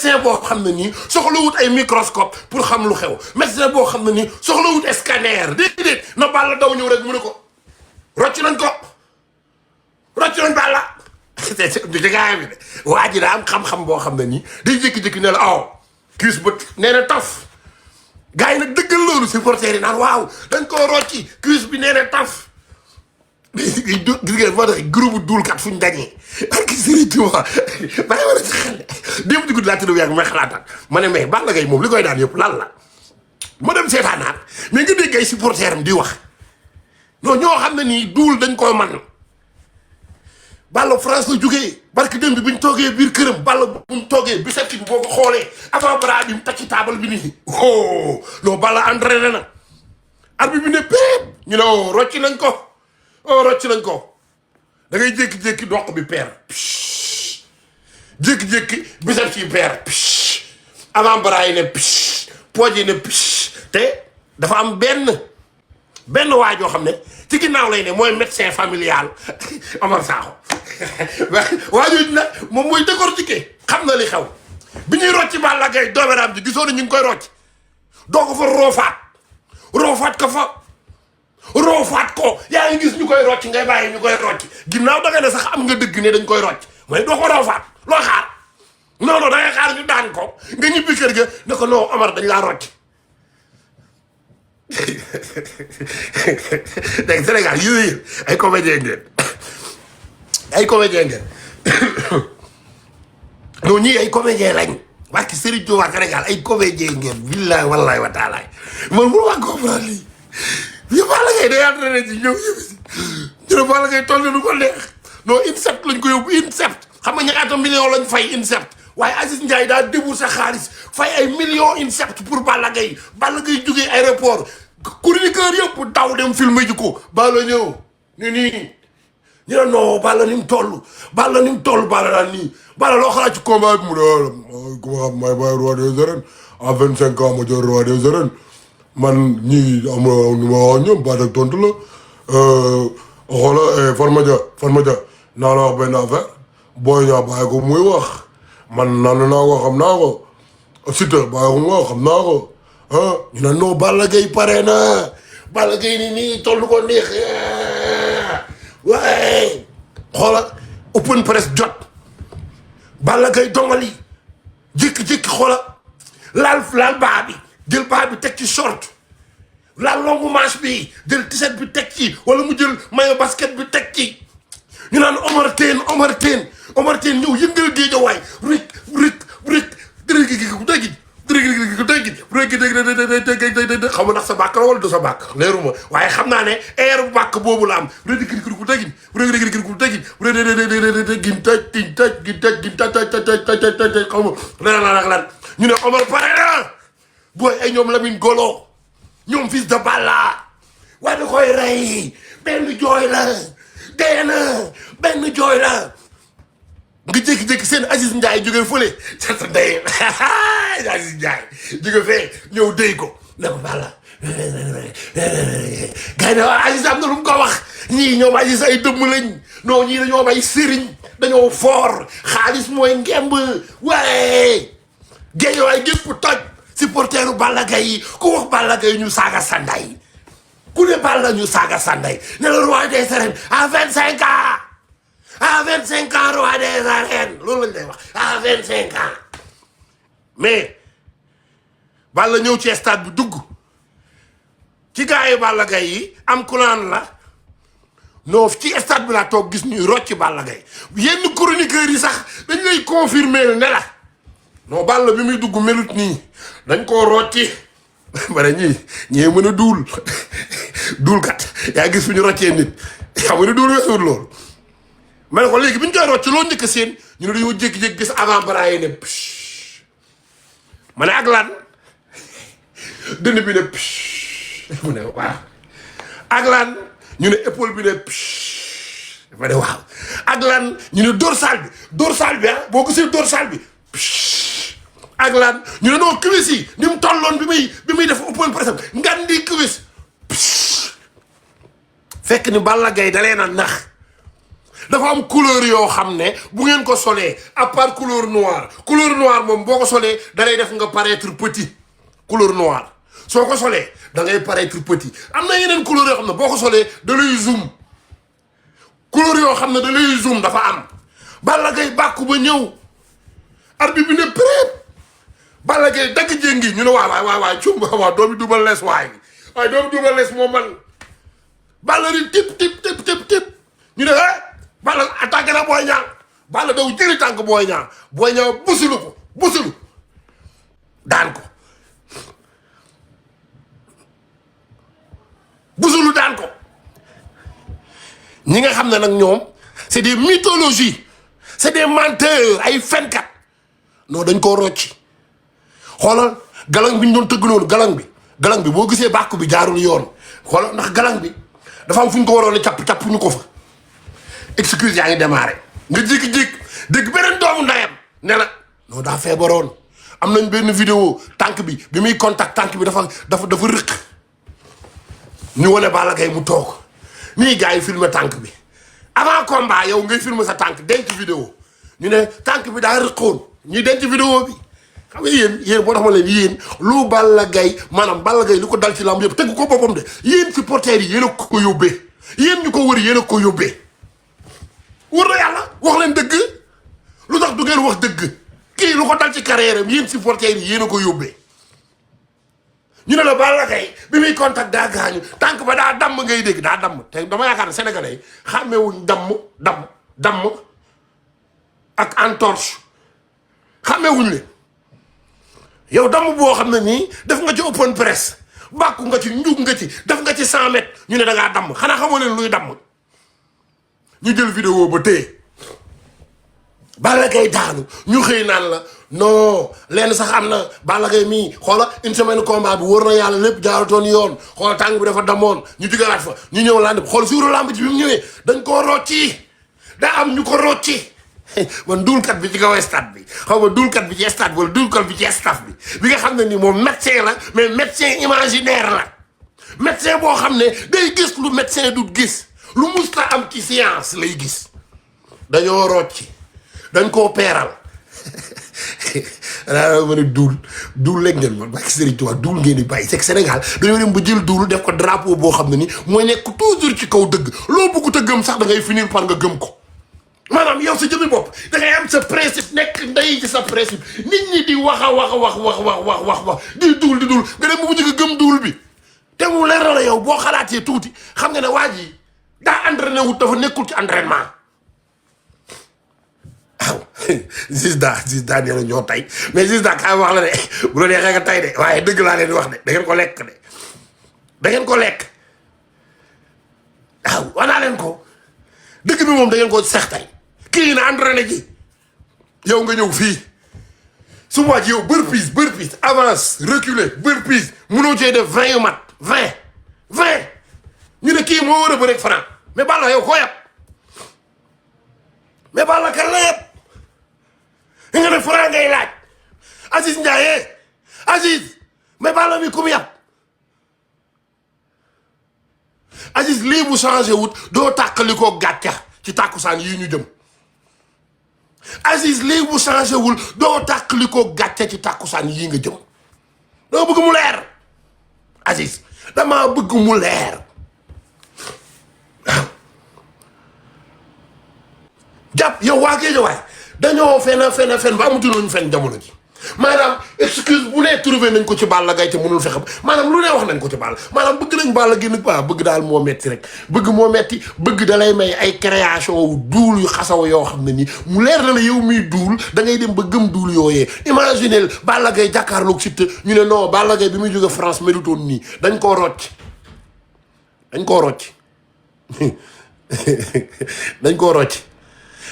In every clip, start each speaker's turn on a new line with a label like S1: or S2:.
S1: médecin boo xam ne nii soxlawut ay microscope pour xam lu xew médecin boo xam ne nii soxlawut scanner déedéet na Balla daw ñëw rek mu ne ko rocc nañ Balla du gaay bi de waa ji daa am xam-xam boo xam ne nii day jékki-jékki ne la aw cuisse ba nee na taf gars yi nag dëggal loolu supporters yi naan waaw dañ koo rocci cuisse bi nee na taf gis ngeen moo tax groupe duulkat fu ñu dañee ak Serigne Touba bàyyi wala ci xel démb ci guddi laa tëdd yàgg may xalaataat ma ne mais Balla Gaye moom li koy daan yëpp lan la ma dem seetaanaat mais nga dégg ay supporters am di wax non ñoo xam ne nii duul dañ koo man Balla France la jógee barke démb bi ñu toogee biir këram Balla bu mu toogee biceps bi boo ko xoolee avant bras bi mu teg ci taabal bi nii oh non Balla entraîné na arbitre bi ne péep ñu ne oh rocc nañ ko da ngay jékki-jékki doq bi peer jékki-jékki biceps yi peer avant bras yi ne pooj yi ne te dafa am benn waa joo xam ne ci ginnaaw lay ne mooy médecin familial Omar Sakho waajooju nag moom mooy décortiquer xam na li xew bi ñuy rocci Balla Gaye doomeraam ji gisoo ne ñu ngi koy rocc doo ko fa roofaat ko yaa ngi gis ñu koy rocc ngay bàyyi ñu koy rocc ginnaaw da nga ne sax am nga dëgg ne dañ koy rocc mais doo ko roofaat loo xaar non da ngay xaar ñu daan ko nga ñibbi kër ga ne ko non Omar dañ laa rocc dégg Sénégal yooyu ay comédien ngeen non ñii ay comédien lañ wax ki Serigne Touba Sénégal ay comédien ngeen billahi wallahi wa taala man mënu ma comprendre lii yi Balla Gaye day entraîné ci ñëw yëpp si ñu ne Balla Gaye toll na lu ko neex non INSEP lañ ko yóbbu INSEP xam nga ñaata million lañ fay INSEP waaye Aziz Ndiaye daa déboursé xaalis fay ay millions INSEP pour Balla Gaye jógee aéroport chroniqueur yëpp daw dem filmer ji ko Balla ñëw ni nii ñu ne non Balla ni mu toll Balla daan nii Balla loo xalaat ci combat bi mu ne comment may bay roi des arènes à 25 ans ma jël roi des arènes man ñii am ni ma wax ñoom baat ak tontu la xoola Farmadia naa la wax benn affaire booy ñaa bàyyi ko muy wax man naan naa ko xam naa ko Siteu bàyyi ko muy wax xam naa ko ñu ne non Balla Gaye pare na Balla Gaye ni nii toll ko neex waaye xoola open press jot Balla Gaye dongali jékki-jékki xoola laal baa bi jël baa bi teg ci short laal longu manche bi jël t-shirt bi teg ci wala mu jël maillot basket bi teg ci ñu naan Omar Tène ñëw yëngal géejawaay xam nga ndax sa bàkk la wala du sa bàkk leeruma waaye xam naa ne air bu bàkk boobu la am lan ñu ne Omar pare na booy ay ñoom Lamine Golo ñoom fils de Balla waaye da koy rey benn jooy la dee na benn jooy la nga jékki-jékki seen Aziz Ndiaye jóge fële sa ndey Aziz Ndiaye jóge fee ñëw déy ko ne ko Balla gars yi ne waaw Aziz am na lu mu ko wax ñii ñoom Aziz ay dëmm lañ non ñii dañoo ay sëriñ dañoo foor xaalis mooy ngemb waaye géej waay gépp toj supporteru Balla Gaye yi ku wax Balla Gaye ñu saaga sanday ku ne Balla ñu saaga sanday ne le roi des arènes à 25 ans à 25 ans roi des arènes loolu lañ lay wax à 25 ans mais Balla ñëw ci stade bi dugg ci gars yi Balla Gaye yi am ku naan la non ci stade bi laa toog gis ñuy rocc Balla Gaye yenn chroniqueurs yi sax dañ lay confirmer ne la non Balla bi muy dugg melut nii dañ koo rocci bare ñii mën a duul kat yaa gis fu ñu roccee nit xam nga ne duul weesuwul loolu ma ne ko léegi bi ñu koy rocc loolu njëkk seen ñu ne dañoo jékki-jékki gis avant bras yi ne ma ne ak lan dënn bi ne mu ne waaw ak lan ñu ne épaule bi ne ma ne waaw ak lan ñu ne dorsal bi boo gisee dorsal bi ak lan ñu ne non cuisse yi ni mu tolloon bi muy def open press ngan di cuisse fekk ni Balla Gaye dalee na nax dafa am couleur yoo xam ne bu ngeen ko solee à part couleur noire moom boo ko solee da lay def nga paraître petit couleur noire soo ko solee da ngay paraître petit am na yeneen couleur yoo xam ne boo ko solee da lay zoom couleur yoo xam ne da lay zoom dafa am Balla Gaye bàkku ba ñëw arbitre bi ne prêt Balla Gaye dagg jéngi ñu ne waay cum waaw doomi Double Less waaye doomi Double Less moom man Balla di tip ñu ne Balla attaqué na Boy Niang Balla daw jëli tànk Boy Niang busulu daan ko busulu daan ko ñi nga xam ne nag ñoom c'est des mythologies c'est des menteurs ay fenkat non dañ koo rocci xoolal galang bi ñu doon tëgg noonu galang bi boo gisee bàkku bi jaarul yoon xoolal ndax galang bi dafa am fu ñu ko waroon a capp ñu ko fa excuse yaa ngi démarré nga jékki-jékki dégg beneen doomu ndayam ne la non daa feebaroon am nañ benn vidéo tànk bi muy contact tànk bi dafa rëq ñu wane Balla Gaye mu toog nii gars yi filmé tànk bi avant combat yow ngay filmé sa tànk denc vidéo ñu ne tànk bi daa rëqoon ñu denc vidéo bi xam nga yéen boo tax ma leen yéen lu Balla Gaye maanaam Balla Gaye lu ko dal ci lamb yëpp tegu ko boppam de yéen supporters yi yéen a ko yóbbee yéen ñu ko wër yéen a ko yóbbee wër na yàlla wax leen dëgg lu tax du ngeen wax dëgg kii lu ko dal ci carrière am yéen supporters yi yéen a ko yóbbee ñu ne la Balla Gaye bi muy contact daa gaañu tànk ba daa damm ngay dégg daa damm te dama yaakaar ne sénégalais yi xàmmeewuñ damm ak entorse xàmmeewuñ leen yow damm boo xam ne nii def nga ci open press bàkku nga ci njug nga ci def nga ci 100 mètres ñu ne da ngaa damm xanaa xamoo leen luy damm ñu jël vidéo ba téye Balla Gaye daanu ñu xëy naan la non lenn sax am na Balla Gaye mii xoola une semaine combat bi wóor na yàlla lépp jaaratoon yoon xoola tàng bi dafa damoon ñu digalaat fa ñu ñëw lamb xool suuru lamb ji bi mu ñëwee dañ koo rocci daa am ñu ko rocci man duulkat bi ci kaw stade bi xaw ma duulkat bi ci stade bi wala duulkat bi ci staff bi nga xam ne nii moom médecin la mais médecin imaginaire la médecin boo xam ne day gis lu médecin du gis lu musta am ci science lay gis dañoo rocci dañ koo peeral daa ma ne duul léegi ngeen man bàyyi Serigne Touba duul ngeen di bàyyi c'est que Sénégal dañoo dem ba jël duul def ko drapeau boo xam ne ni mooy nekk toujours ci kaw dëgg loo bëggut a gëm sax da ngay finir par nga gëm ko maanaam yow sa jëmmi bopp da ngay am sa principe nekk ndey ci sa principe nit ñi di wax di duul nga dem ba mujj nga gëm duul bi te mu leer na la yow boo xalaatee tuuti xam nga ne waa ji daa entraîné wut dafa nekkul ci entraînement waaw Zizda nee na ñoo tey mais Zizda kaay wax la de bu la neexee nga tey de waaye dëgg laa leen di wax de da ngeen ko lekk de da ngeen ko lekk waaw wax naa leen ko dëgg bi moom da ngeen ko seex tey kii na entraîné ji yow nga ñëw fii su ma ji yow burpees avance reculer burpees mënoo cee def 20 yu mat 20 ñu ne kii moo war a bëre ak Franc mais Balla yow koo yab mais Balla kan la yab nga ne Franc ngay laaj Aziz Ndiaye mais Balla mi ku mu yab Aziz lii bu changé wut doo tàqali koo gàcca ci tàkkusaan yii ñu jëm Aziz lii bu changé wul doo tàqali koo gàcca ci tàkkusaan yii nga jëm dama bëgg mu leer Aziz damaa bëgg mu leer waaw jàpp yow waa Géejawaay dañoo fen ba amatuñu fen jamono ji maanaam excuse bu ne trouvé nañ ko ci Balla Gaye te mënul fexe maanaam lu ne wax nañ ko ci Balla maanaam bëgg nañ Balla génn ba bëgg daal moo metti rek bëgg da lay may ay création wu duul yu xasaw yoo xam ne nii mu leer na la yow miy duul da ngay dem ba gëm duul yooyee imaginez Balla Gaye jàkkaarloog Siteu ñu ne non Balla Gaye bi muy jóge France melutoon nii dañ koo rocc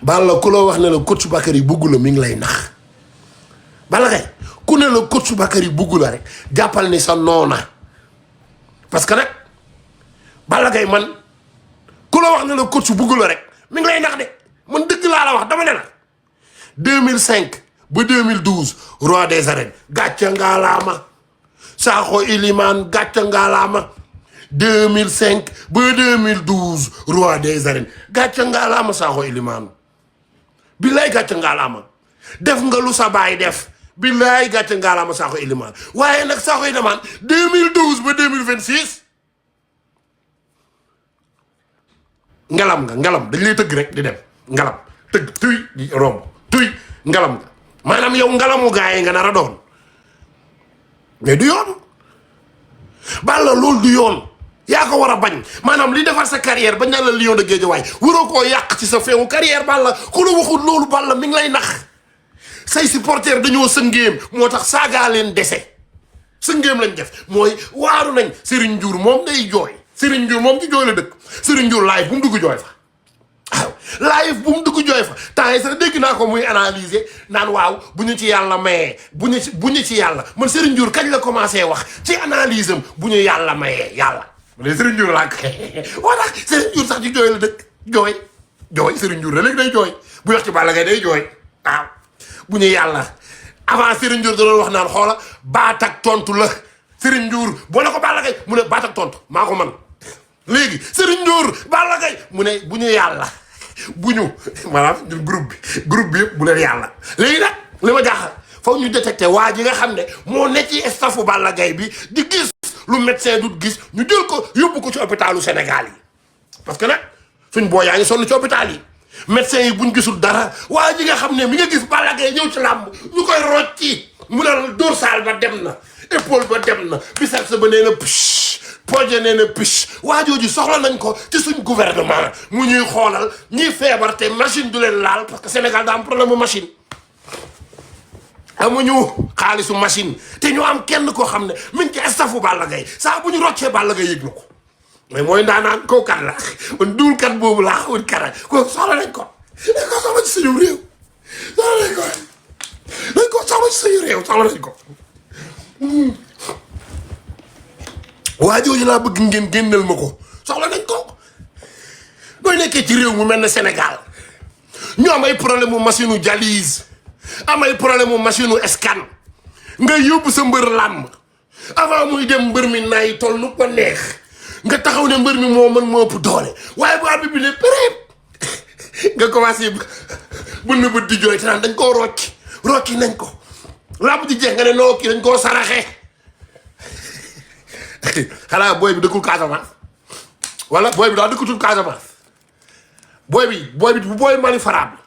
S1: Balla ku la wax ne la coach Bakary bugg la mi ngi lay nax Balla Gaye ku ne la coach Bakary bugg la rek jàppal ni sa noona parce que nag Balla Gaye man ku la wax ne la coach bugg la rek mi ngi lay nax de man dëgg laa la wax dama ne la 2005 ba 2012 roi des arènes gàcce ngaalaama Sakho Iliman gàcce ngaalaama 2005 ba 2012 roi des arènes gàcce ngaalaama Sakho Elimane billaay gàcce ngaalaama def nga lu sa baay def billaay gàcce ngaalaama Sakho Elimane waaye nag Sakho Elimane 2012 ba 2026 ngalam dañ lay tëgg rek di dem ngalam tëgg tuy di romb tuy ngalam nga maanaam yow ngalamu gaa yi nga nar a doon mais du yoon Balla loolu du yoon yaa ko war a bañ maanaam li defar sa carrière bañ naa la Lion de Guédiawaye waroo koo yàq ci sa feewu carrière Balla ku la waxul loolu Balla mi ngi lay nax say supporters dañoo sëngéem moo tax saagaa leen dese sëngéem lañ def mooy waaru nañ Serigne Ndiour moom day jooy Serigne Ndiour moom ci jooy la dëkk Serigne Ndiour live bu mu dugg jooy fa waaw live bu mu dugg jooy fa temps yi sax dégg naa ko muy analyser naan waaw bu ñu ci yàlla mayee bu ñu ci yàlla man Serigne Ndiour kañ la commencé wax ci analyse am bu ñu yàlla mayee yàlla mais Serigne Ndiour laa ko tax Serigne Ndiour sax ci jooy la dëkk jooy Serigne Ndiour da léegi day jooy bu wax ci Balla Gaye day jooy waaw bu ñu yàlla avant Serigne Ndiour da doon wax naan xoola baat ak tontu la Serigne Ndiour boo la ko Balla Gaye mu ne baat ak tontu maa ko man léegi Serigne Ndiour Balla Gaye mu ne bu ñu yàlla bu ñu maanaam ñun groupe bi yëpp bu leen yàlla léegi nag li ma jaaxal foog ñu détecté waa ji nga xam ne moo nekk ci staffu Balla Gaye bi di gis lu médecin du gis ñu jël ko yóbbu ko ci hôpitalu Sénégal yi parce que nag suñ boo yaa ngi sonn ci hôpital yi médecin yi buñ gisul dara waa ji nga xam ne mi nga gis Balla Gaye ñëw ci làmb ñu koy rocci mu ne dorsal ba dem na épaule ba dem na biceps ba nee na psh projet nee na psh waa jooju soxla nañ ko ci suñ gouvernement mu ñuy xoolal ñiy feebar te machine du leen laal parce que Sénégal daa am problème mu machine amuñu xaalisu machine te ñu am kenn koo xam ne mi ngi ci staffu Balla Gaye saa bu ñu roccee Balla Gaye yëg na ko mais mooy ndaanaan koo kat la man duul kat boobu laa xamul kara ko soxla nañ ko dañ ko soxla ci suñu réew soxla nañ ko waa jooju laa bëgg ngeen génneel ma ko soxla nañ ko booy nekkee ci réew mu mel ne Sénégal ñu am ay problème mu machine u dialyse am ay problème mu machine u scan nga yóbbu sa mbër làmb avant muy dem mbër mi nay toll nu ko neex nga taxaw ne mbër mi moo ëpp doole waaye bu abi bi ne péréb nga commencé bu na bët di jooy te naan dañ koo rocci nañ ko làmb di jeex nga ne noo kii dañ koo saraxe xanaa booy bi dëkkul Casamance wala booy bi daal dëkkutul Casamance booy bi bu booy Mali Fara bi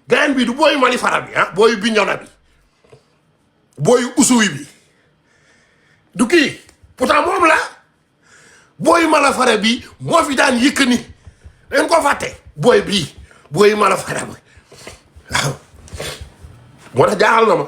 S1: gayan bi du booy Mali Fara bi ah booy Bignona bi booy Oussouye bi du kii pourtant moom la booy Mala Fara bi moo fi daan yëkkani dañ ko fàtte booy Mala Fara bi waaw moo tax jaaxal na ma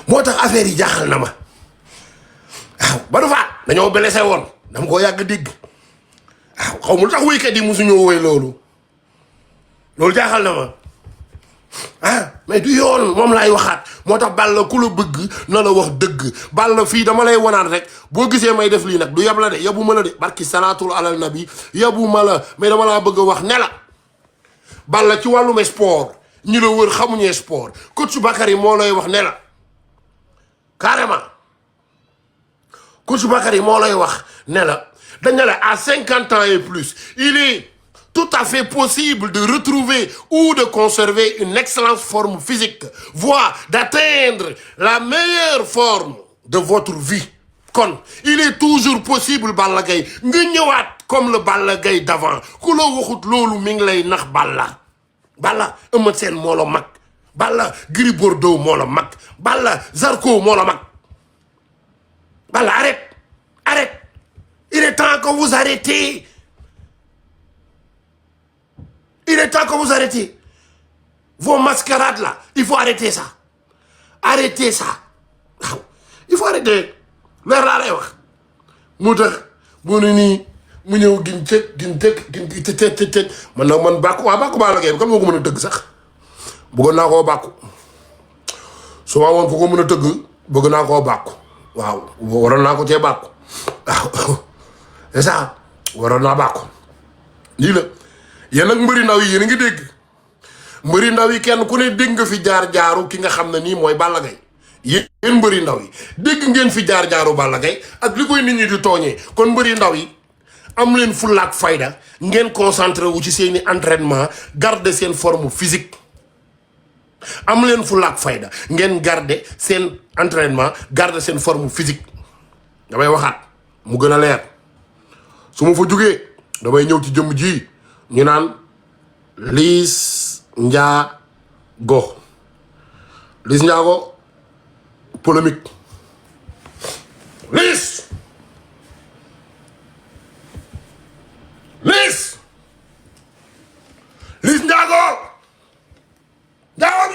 S1: moo tax affaire yi jaaxal na ma waaw ba du faat dañoo blessé woon dama koo yàgg dégg waaw xaw ma lu tax wéykat yi mosuñoo woy loolu jaaxal na ma ah mais du yoon moom laay waxaat moo tax Balla ku la bëgg na la wax dëgg Balla fii dama lay wanaat rek boo gisee may def lii nag du yab la de yabu ma la de barki salaatul alal nabi yabu ma la mais dama laa bëgg a wax ne la Balla ci wàllum sport ñi la wër xamuñee sport coach Bakary moo lay wax ne la carrément coach Bakary moo lay wax ne la dañ ne la à 50 ans et plus il est tout à fait possible de retrouver ou de conserver une excellente forme physique, voire d'atteindre la meilleure forme de votre vie. Kon, il est toujours possible Balla Gaye nga ñëwaat comme le Balla Gaye d'avant ku la waxut loolu mi ngi lay nax Balla Eumeu Sène moo la mag Balla Gris Bordeaux moo la mag Balla Zarko moo la mag Balla arrête il est temps que vous arrêtez. Il est temps que vous arrêtez. Vos mascarades là, il faut arrêter ça. Arrêtez ça. waaw il faut arrêter. leer laa lay wax. mu tax bu ne nii mu ñëw gin tëj man nag man bàkku Balla Gaye kan moo ko mën a tëgg sax. bëggoon naa koo bàkku. su ma woon ku ko mën a tëgg bëgg naa koo bàkku. waaw waroon naa ko cee bàkku. waaw c'est ça waroon naa bàkku. lii la. yéen nag mbëri ndaw yi yéen a ngi dégg mbëri ndaw yi kenn ku ne dégg nga fi jaar-jaaru ki nga xam ne nii mooy Balla Gaye yéen mbëri ndaw yi dégg ngeen fi jaar-jaaru Balla Gaye ak li koy nit ñi di tooñee kon mbëri ndaw yi am leen fulla ak fayda ngeen concentré wu ci seeni entraînement garder seen forme physique am leen fulla ak fayda ngeen garder seen entraînement garder seen forme physique damay waxaat mu gën a leer su ma fa jógee damay ñëw ci jëmm ji ñu naan Liss Ndiago Liss Ndiago polémique Liss Ndiago